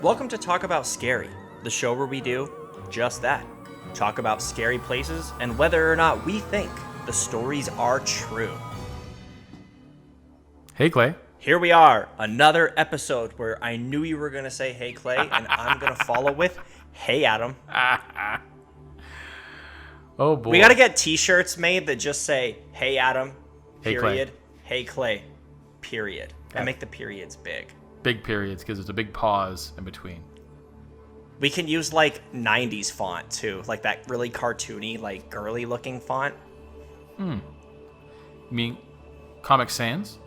Welcome to Talk About Scary, the show where we do just that. Talk about scary places and whether or not we think the stories are true. Hey, Clay. Here we are, another episode where I knew you were going to say, hey, Clay, and I'm going to follow with, hey, Adam. Oh, boy. We got to get t-shirts made that just say, hey, Adam, period, hey, Clay, period. And make the periods big. Big periods, because there's a big pause in between. We can use, like, 90s font, too. Like that really cartoony, like, girly-looking font. You mean Comic Sans?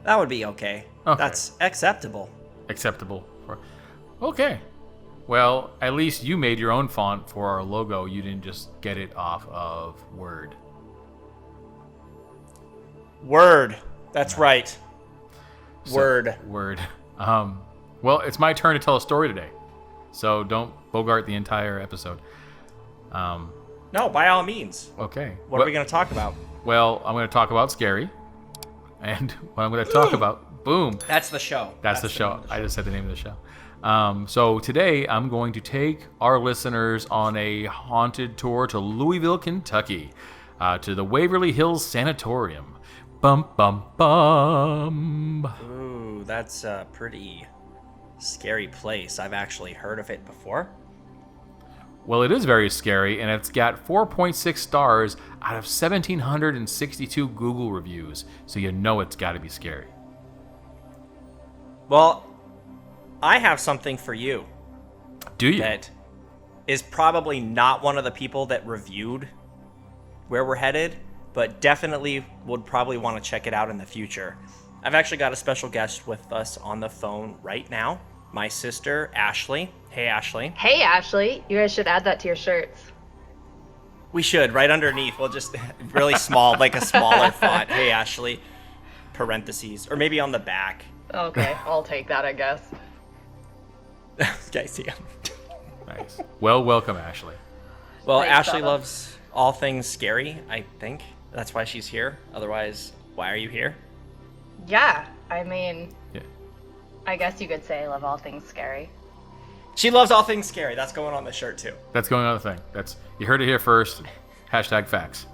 That would be okay. That's acceptable. Acceptable. Okay. Well, at least you made your own font for our logo. You didn't just get it off of Word. Word. That's right. Word. Word. Well, it's my turn to tell a story today. So don't bogart the entire episode. No, by all means. Okay. What are we going to talk about? Well, I'm going to talk about scary. And what I'm going to talk about, boom. That's the show. That's the show. I just said the name of the show. So today I'm going to take our listeners on a haunted tour to Louisville, Kentucky, to the Waverly Hills Sanatorium. Bum, bum, bum. Ooh, that's a pretty scary place. I've actually heard of it before. Well, it is very scary, and it's got 4.6 stars out of 1,762 Google reviews, so you know it's got to be scary. Well, I have something for you. Do you? That is probably not one of the people that reviewed where we're headed, but definitely would probably want to check it out in the future. I've actually got a special guest with us on the phone right now. My sister, Ashley. Hey, Ashley. Hey, Ashley. You guys should add that to your shirts. We should, right underneath. We'll just, really small, like a smaller font. Hey, Ashley. Parentheses. Or maybe on the back. Okay, I'll take that, I guess. Okay, see ya. Nice. Well, welcome, Ashley. Well, Thanks, Ashley Bubba. loves all things scary, I think. That's why she's here. Otherwise, why are you here? Yeah, I mean, Yeah. I guess you could say I love all things scary. She loves all things scary. That's going on the shirt, too. That's going on the thing. You heard it here first. Hashtag facts.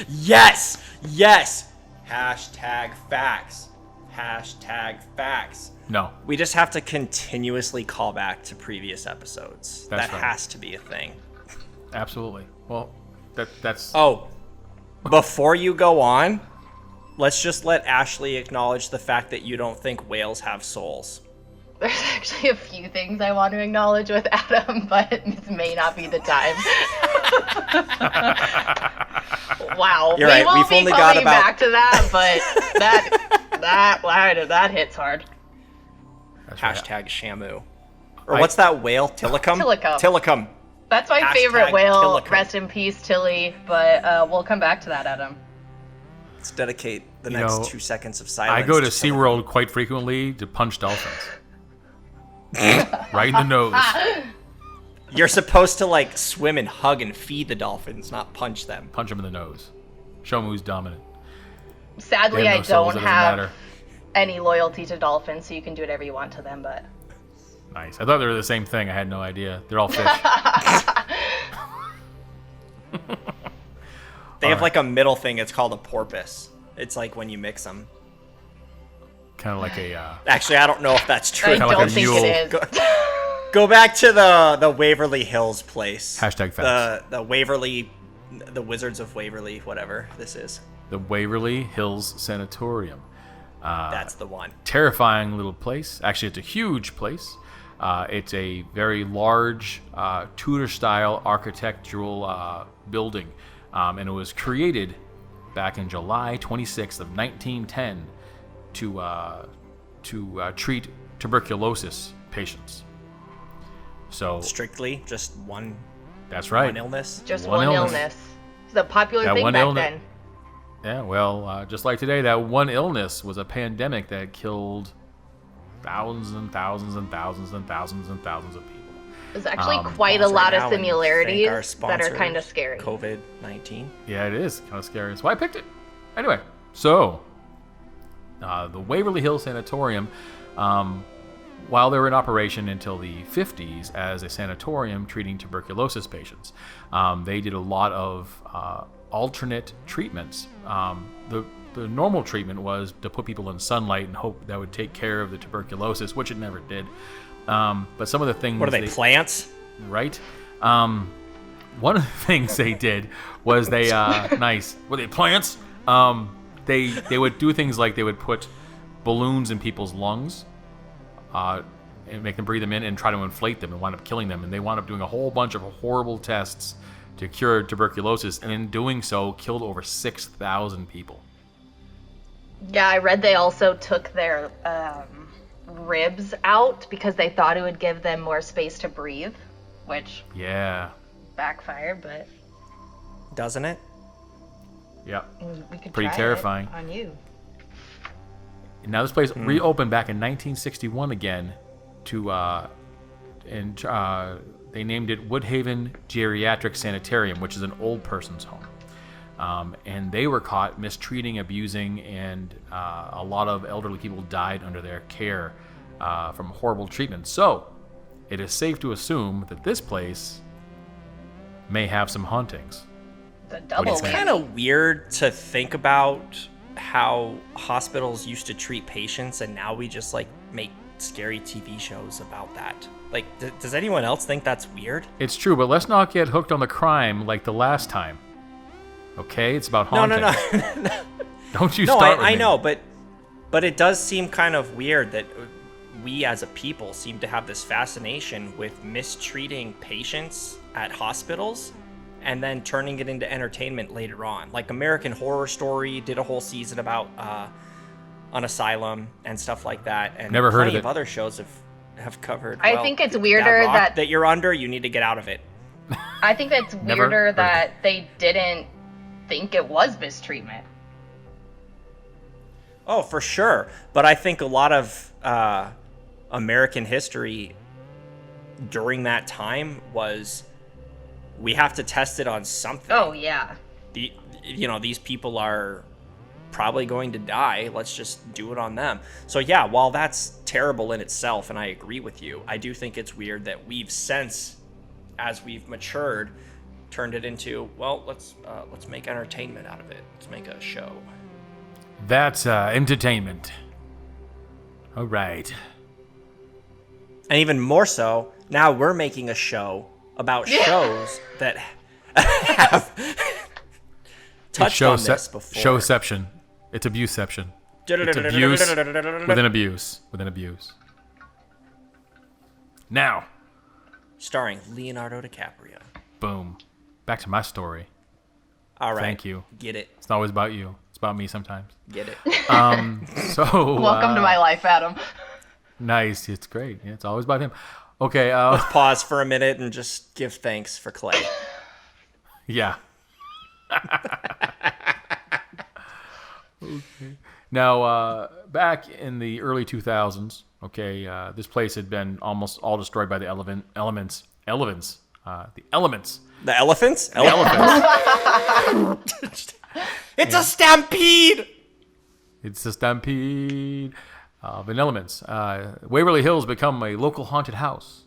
Yes! Yes! Hashtag facts. Hashtag facts. No. We just have to continuously call back to previous episodes. That's that right. has to be a thing. Absolutely. Well, that's... Oh, before you go on, let's just let Ashley acknowledge the fact that you don't think whales have souls. There's actually a few things I want to acknowledge with Adam, but this may not be the time. Wow. You're right. We won't We've only be got coming about- back to that, but that hits hard. That's right. Hashtag Shamu. Or what's that whale? Tillicum? Tillicum. Tillicum. That's my Hashtag favorite whale. Tillicum. Rest in peace, Tilly. But we'll come back to that, Adam. Let's dedicate the You next know, 2 seconds of silence. I go to Tillicum. SeaWorld quite frequently to punch dolphins. Right in the nose. You're supposed to, like, swim and hug and feed the dolphins, not punch them. Punch them in the nose. Show them who's dominant. Sadly, They have I no souls, don't it doesn't have matter. any loyalty to dolphins, so you can do whatever you want to them, but... Nice. I thought they were the same thing. I had no idea. They're all fish. They have, like, a middle thing. It's called a porpoise. It's like when you mix them. Kind of like a... Actually, I don't know if that's true. I Kinda like don't a think mule. it is. Go back to the Waverly Hills place. Hashtag facts. The Waverly, the Wizards of Waverly, whatever this is. The Waverly Hills Sanatorium. That's the one. Terrifying little place. Actually, it's a huge place. It's a very large Tudor-style architectural building, and it was created back in July 26th of 1910 to treat tuberculosis patients. So Strictly just one. that's right. One illness. Just One one illness. illness. It's a popular That thing one back illness- then. Yeah, well, just like today, that one illness was a pandemic that killed thousands and thousands and thousands and thousands and thousands of people. There's actually Um, quite a Pause lot right of now and similarities thank our that are sponsors, kind of scary. COVID-19. Yeah, it is kind of scary. That's why I picked it. Anyway, so the Waverly Hills Sanatorium while they were in operation until the 50s as a sanatorium treating tuberculosis patients. They did a lot of alternate treatments. The normal treatment was to put people in sunlight and hope that would take care of the tuberculosis, which it never did. But some of the things... What are they, plants? Right. One of the things they did was they... nice. Were they plants? They would do things like they would put balloons in people's lungs and make them breathe them in and try to inflate them and wind up killing them. And they wound up doing a whole bunch of horrible tests to cure tuberculosis, and in doing so, killed over 6,000 people. Yeah, I read they also took their ribs out because they thought it would give them more space to breathe, which backfired, but doesn't it? Yeah, we could pretty try terrifying it on you. And now this place reopened back in 1961 again they named it Woodhaven Geriatric Sanatorium, which is an old person's home. And they were caught mistreating, abusing, and a lot of elderly people died under their care from horrible treatment. So it is safe to assume that this place may have some hauntings. The double It's kind of weird to think about how hospitals used to treat patients, and now we just like make scary TV shows about that. Like, does anyone else think that's weird? It's true, but let's not get hooked on the crime like the last time. Okay, it's about haunting. No. Don't you start with I me. know, but it does seem kind of weird that we as a people seem to have this fascination with mistreating patients at hospitals and then turning it into entertainment later on. Like American Horror Story did a whole season about an asylum and stuff like that. And never heard of plenty it. of other shows have covered. I think it's weirder that you're under, you need to get out of it. I think it's weirder that they didn't think it was mistreatment. Oh, for sure. But I think a lot of American history during that time was, we have to test it on something. Oh, yeah. These people are probably going to die. Let's just do it on them. So yeah, while that's terrible in itself, and I agree with you, I do think it's weird that we've since, as we've matured, turned it into, well, let's make entertainment out of it. Let's make a show. That's entertainment. All right. And even more so, now we're making a show about shows that have touched on this before. Showception. It's abuseception. It's abuse within abuse within abuse. Now. Starring Leonardo DiCaprio. Boom. Back to my story. All right. Thank you. Get it. It's not always about you. It's about me sometimes. Get it. Welcome to my life, Adam. Nice. It's great. Yeah, it's always about him. Okay. Let's pause for a minute and just give thanks for Clay. Yeah. Okay. Now, back in the early 2000s, this place had been almost all destroyed by the elements. The elephants. It's a stampede. It's a stampede of elements. Waverly Hills became a local haunted house,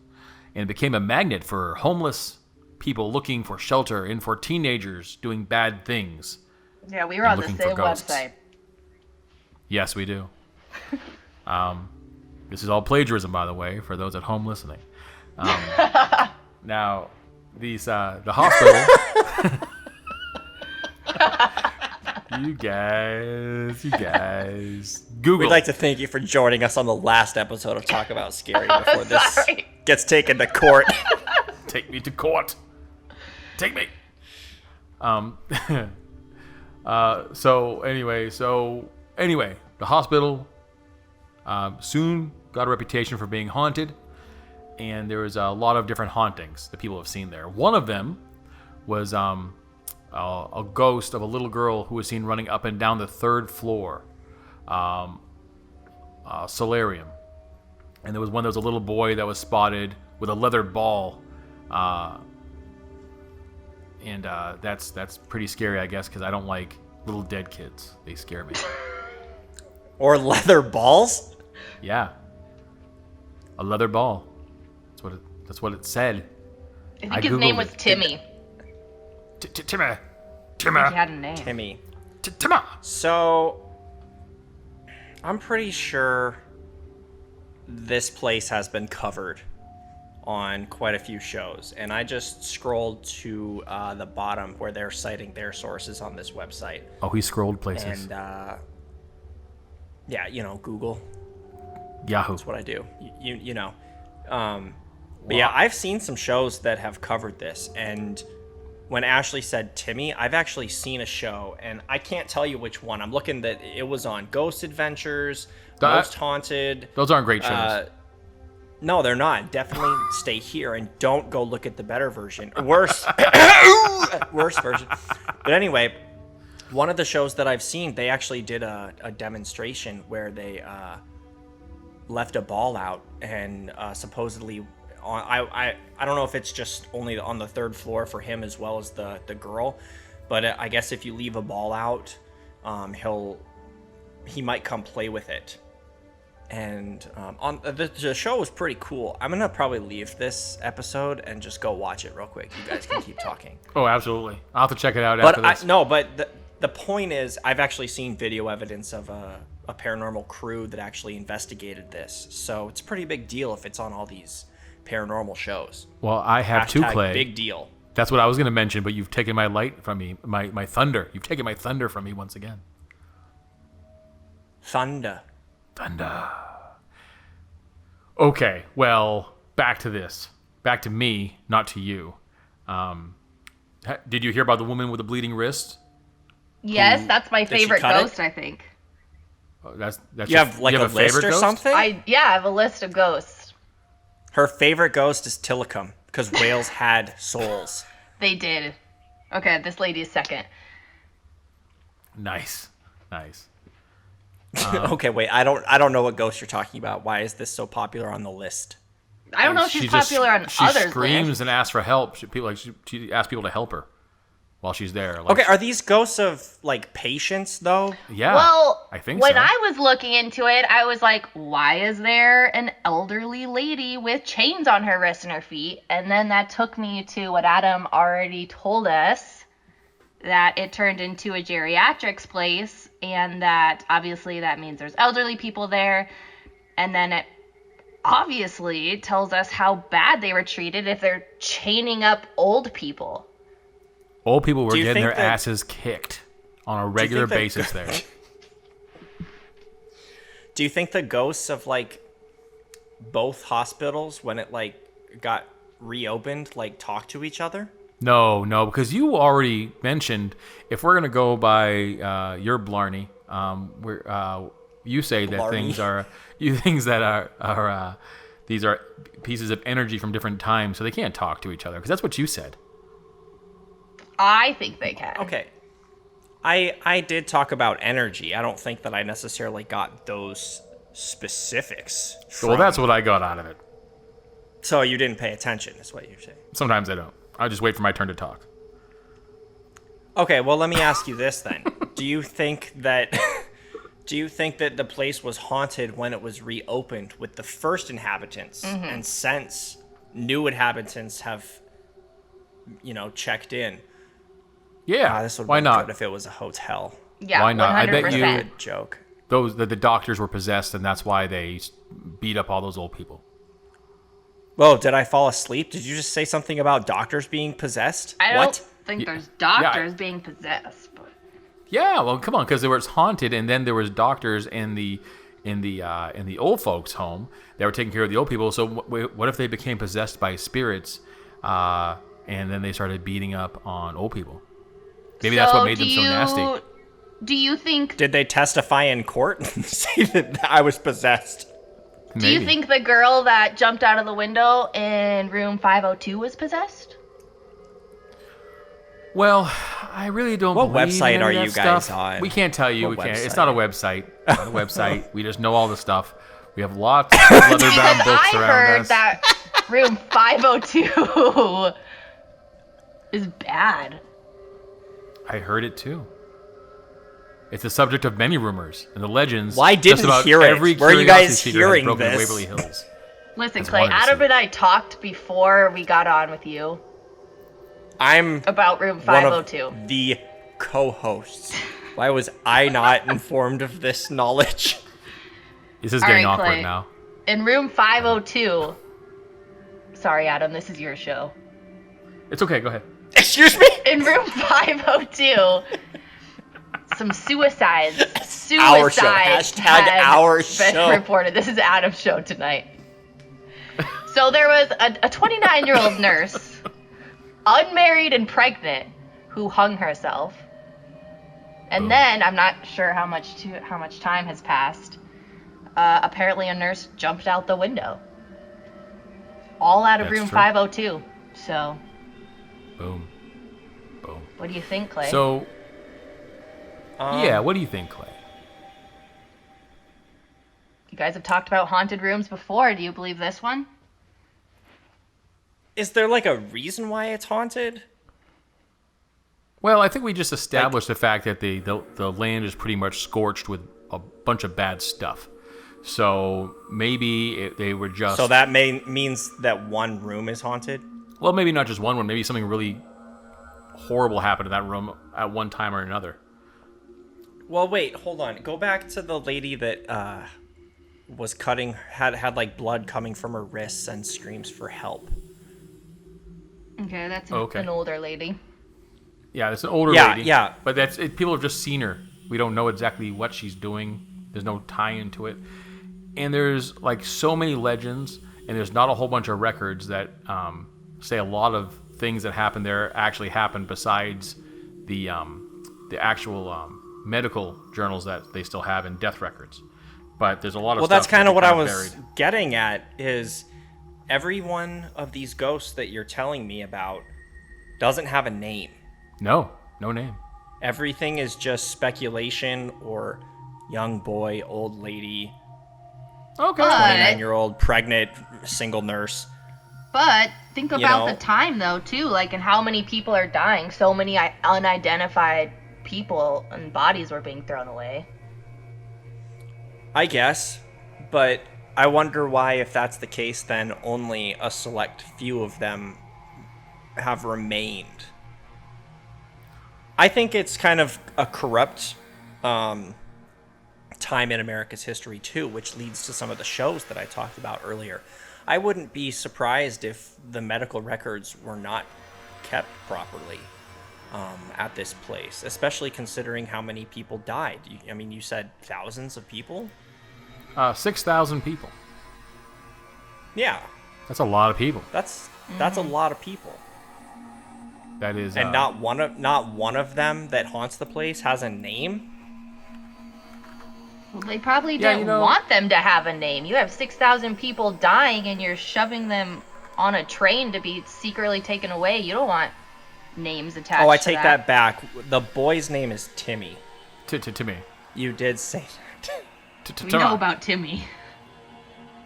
and it became a magnet for homeless people looking for shelter and for teenagers doing bad things. Yeah, we were on the same website. Yes, we do. This is all plagiarism, by the way, for those at home listening. Now, the hospital. You guys. Google. We'd like to thank you for joining us on the last episode of Talk About Scary before this gets taken to court. Take me to court. Take me. So anyway, the hospital soon got a reputation for being haunted, and there was a lot of different hauntings that people have seen there. One of them was a ghost of a little girl who was seen running up and down the third floor solarium, and there was a little boy that was spotted with a leather ball. And that's pretty scary, I guess, because I don't like little dead kids. They scare me. Or leather balls? Yeah. A leather ball. That's what it said. I think his name was Timmy. Timmy. He had a name. Timmy. Timmy. So, I'm pretty sure this place has been covered on quite a few shows, and I just scrolled to the bottom where they're citing their sources on this website. Oh, he scrolled places. And yeah, you know, Google. Yahoo. That's what I do. You know. But yeah, I've seen some shows that have covered this, and when Ashley said Timmy, I've actually seen a show, and I can't tell you which one. I'm looking that it was on Ghost Adventures, Most Haunted. Those aren't great shows. No, they're not. Definitely stay here and don't go look at the better version. Worse version. But anyway, one of the shows that I've seen, they actually did a demonstration where they left a ball out, and supposedly I don't know if it's just only on the third floor for him as well as the girl, but I guess if you leave a ball out, he might come play with it. And on the show was pretty cool. I'm gonna probably leave this episode and just go watch it real quick. You guys can keep talking. Oh, absolutely. I'll have to check it out after this. But the point is, I've actually seen video evidence of a paranormal crew that actually investigated this. So it's a pretty big deal if it's on all these paranormal shows. Well, I have too, Clay. Big deal. That's what I was going to mention, but you've taken my light from me, my thunder. You've taken my thunder from me once again. Thunder. Okay, well, back to this. Back to me, not to you. Did you hear about the woman with the bleeding wrist? Yes, that's my favorite ghost, I think. Oh, that's you have like a list or something? I have a list of ghosts. Her favorite ghost is Tillicum, because whales had souls. They did. Okay, this lady is second. Nice. Okay, wait. I don't know what ghost you're talking about. Why is this so popular on the list? I don't know if she's popular on others' lists. She screams and asks for help. She asks people to help her while she's there. Okay, are these ghosts of like patients though? Yeah. Well, I think when so. I was looking into it, I was like, why is there an elderly lady with chains on her wrists and her feet? And then that took me to what Adam already told us, that it turned into a geriatrics place, and that obviously that means there's elderly people there. And then it obviously tells us how bad they were treated if they're chaining up old people. Old people were getting their asses kicked on a regular basis there. Do you think the ghosts of like both hospitals, when it like got reopened, like talk to each other? No, because you already mentioned, if we're gonna go by your Blarney, you say that these are pieces of energy from different times, so they can't talk to each other, because that's what you said. I think they can. Okay. I did talk about energy. I don't think that I necessarily got those specifics. Well, that's what I got out of it. So you didn't pay attention, is what you're saying. Sometimes I don't. I just wait for my turn to talk. Okay, well, let me ask you this then. Do you think that the place was haunted when it was reopened with the first inhabitants, and since new inhabitants have, checked in? Yeah, this would why be not? Good if it was a hotel. Yeah, why not? 100%. I bet you good joke. The doctors were possessed, and that's why they beat up all those old people. Whoa, did I fall asleep? Did you just say something about doctors being possessed? I don't think there's doctors being possessed. But... Yeah, well, come on, because there was haunted, and then there was doctors in the old folks' home that were taking care of the old people. So what if they became possessed by spirits, and then they started beating up on old people? Maybe that's what made them so nasty. Do you think... Did they testify in court and say that I was possessed? Maybe. Do you think the girl that jumped out of the window in room 502 was possessed? Well, I really don't believe website in are you guys on? We can't tell you. What we can't. website? It's not a website. It's not a website. We just know all the stuff. We have lots of leather-bound books around us. I heard that room 502 is bad. I heard it too. It's the subject of many rumors and the legends. Why didn't just about hear it? every Where are you guys curiosity seeker hearing has broken this? Waverly Hills. Listen, Clay, Adam and I talked before we got on with you. I'm about room 502. One of the co-hosts. Why was I not informed of this knowledge? This is getting awkward Clay. now. In room 502. Sorry, Adam, this is your show. It's okay, go ahead. Excuse me? In room 502, some suicides. Our show. Hashtag our show. Been reported. This is Adam's show tonight. So there was a 29-year-old nurse, unmarried and pregnant, who hung herself. And then, I'm not sure how much time has passed. Apparently a nurse jumped out the window. All out of room 502. So. Boom. Boom. What do you think, Clay? So. Yeah, what do you think, Clay? You guys have talked about haunted rooms before. Do you believe this one? Is there like a reason why it's haunted? Well, I think we just established the fact that the land is pretty much scorched with a bunch of bad stuff. So maybe they were just... So that means that one room is haunted? Well, maybe not just one room. Maybe something really horrible happened in that room at one time or another. Well, wait, hold on. Go back to the lady that was cutting, had like blood coming from her wrists and screams for help. Okay, that's an older lady. Yeah, it's an older lady. Yeah. But people have just seen her. We don't know exactly what she's doing. There's no tie into it. And there's like so many legends, and there's not a whole bunch of records that say a lot of things that happened there actually happened besides the actual medical journals that they still have and death records. But there's a lot of stuff. Well, that's kind of what I was buried. getting at is every one of these ghosts that you're telling me about doesn't have a name. No name. Everything is just speculation or young boy, old lady, okay, 29-year-old, pregnant, single nurse. But think about the time, though, too, like, and how many people are dying. So many unidentified people and bodies were being thrown away. I guess, but I wonder why, if that's the case, then only a select few of them have remained. I think it's kind of a corrupt time in America's history, too, which leads to some of the shows that I talked about earlier. I wouldn't be surprised if the medical records were not kept properly at this place, especially considering how many people died. I mean, you said thousands of people? 6,000 people. Yeah. That's a lot of people. That's a lot of people. That is, and not one of them that haunts the place has a name. Well, they probably didn't want them to have a name. You have 6,000 people dying, and you're shoving them on a train to be secretly taken away. You don't want names attached. Oh, I take that back. The boy's name is Timmy. Timmy. You did say that. We know about Timmy.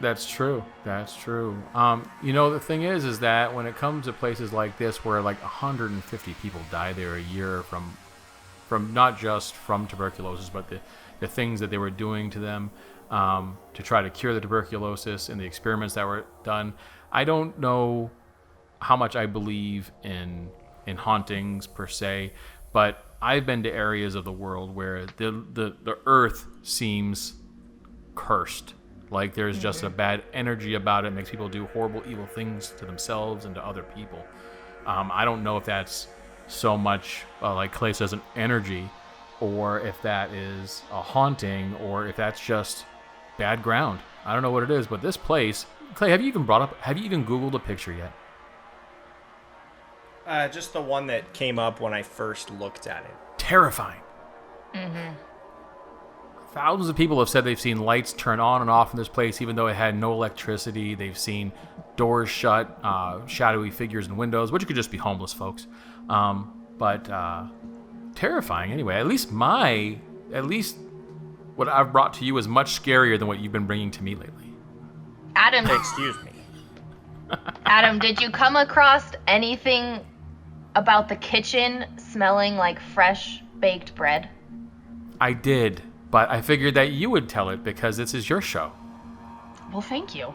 That's true. That's true. The thing is that when it comes to places like this where like 150 people die there a year from not just from tuberculosis, but the things that they were doing to them to try to cure the tuberculosis and the experiments that were done, I don't know how much I believe in hauntings per se, but I've been to areas of the world where the earth seems cursed. Like there's just a bad energy about it. Makes people do horrible, evil things to themselves and to other people. I don't know if that's so much, like Clay says, an energy, or if that is a haunting, or if that's just bad ground. I don't know what it is, but this place, Clay, have you even Googled a picture yet? Just the one that came up when I first looked at it. Terrifying. Mm-hmm. Thousands of people have said they've seen lights turn on and off in this place, even though it had no electricity. They've seen doors shut, shadowy figures in windows, which could just be homeless folks. But terrifying anyway. At least what I've brought to you is much scarier than what you've been bringing to me lately. Adam. Excuse me. Adam, did you come across anything about the kitchen smelling like fresh baked bread? I did. But I figured that you would tell it because this is your show. Well, thank you.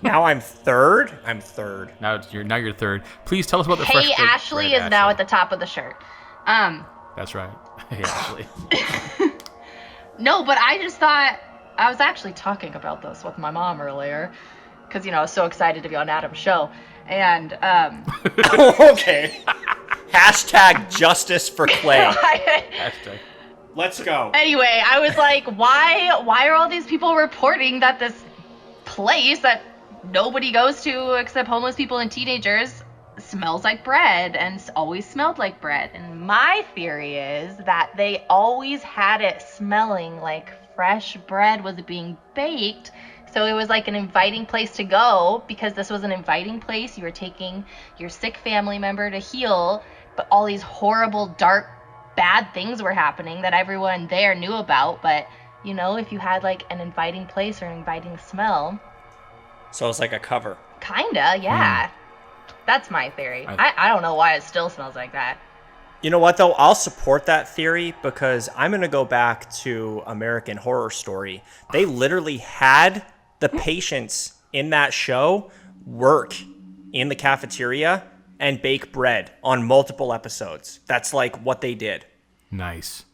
Now I'm third? I'm third. Now you're third. Please tell us about the fresh Hey, baked Ashley bread, is now at the top of the shirt. That's right. Hey, Ashley. No, but I just thought, I was actually talking about this with my mom earlier, because, I was so excited to be on Adam's show, and, Okay. Hashtag justice for Clay. Hashtag. Let's go. Anyway, I was like, why are all these people reporting that this place that nobody goes to except homeless people and teenagers smells like bread and always smelled like bread? And my theory is that they always had it smelling like fresh bread was being baked. So it was like an inviting place to go, because this was an inviting place. You were taking your sick family member to heal, but all these horrible, dark, bad things were happening that everyone there knew about. But, if you had like an inviting place or an inviting smell. So it's like a cover. Kinda, yeah. That's my theory. I don't know why it still smells like that. You know what, though? I'll support that theory, because I'm going to go back to American Horror Story. They literally had the patients in that show work in the cafeteria and bake bread on multiple episodes. That's like what they did. Nice.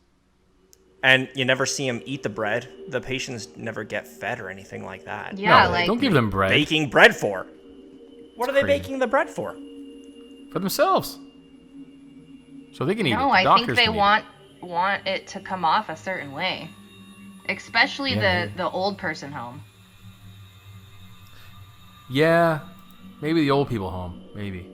And you never see them eat the bread. The patients never get fed or anything like that. Yeah, no, don't give them bread. Baking bread for? What are they crazy. baking the bread for? For themselves. So they can eat it. No, The I think doctors they can eat want it to come off a certain way. Especially the old person home. Yeah, maybe the old people home. Maybe.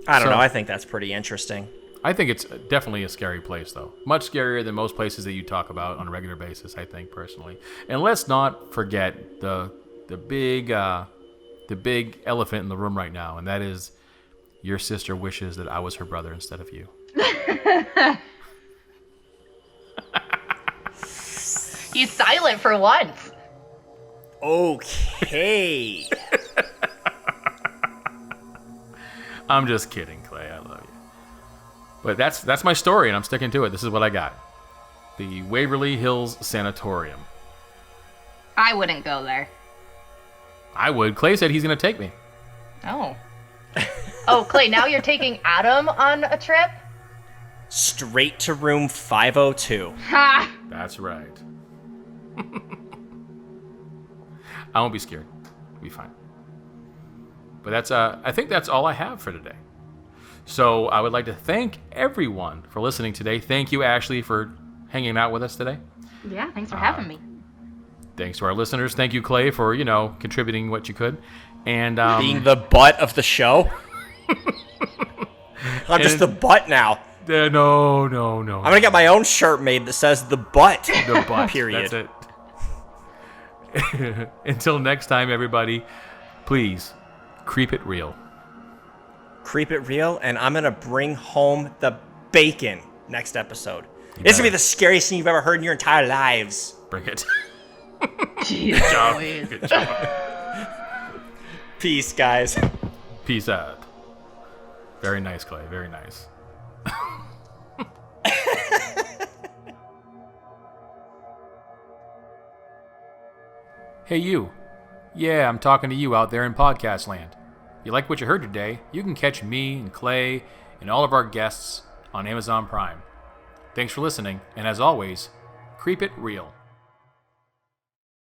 I don't know. I think that's pretty interesting. I think it's definitely a scary place, though. Much scarier than most places that you talk about on a regular basis, I think, personally. And let's not forget the big elephant in the room right now, and that is your sister wishes that I was her brother instead of you. He's silent for once. Okay. I'm just kidding, Clay. I love you. But that's my story, and I'm sticking to it. This is what I got. The Waverly Hills Sanatorium. I wouldn't go there. I would. Clay said he's going to take me. Oh. Oh, Clay, now you're taking Adam on a trip? Straight to room 502. Ha! That's right. I won't be scared. It'll be fine. But that's I think that's all I have for today. So I would like to thank everyone for listening today. Thank you, Ashley, for hanging out with us today. Yeah, thanks for having me. Thanks to our listeners. Thank you, Clay, for, contributing what you could. And being the butt of the show. I'm just the butt now. No. I'm going to get my own shirt made that says the butt. The butt. Period. That's it. Until next time, everybody, please keep it real. Keep it real, and I'm going to bring home the bacon next episode. It's going to be the scariest thing you've ever heard in your entire lives. Bring it. Jeez, Good job. Peace, guys. Peace out. Very nice, Clay. Very nice. Hey, you. Yeah, I'm talking to you out there in podcast land. You like what you heard today? You can catch me and Clay and all of our guests on Amazon Prime. Thanks for listening, and as always, keep it real.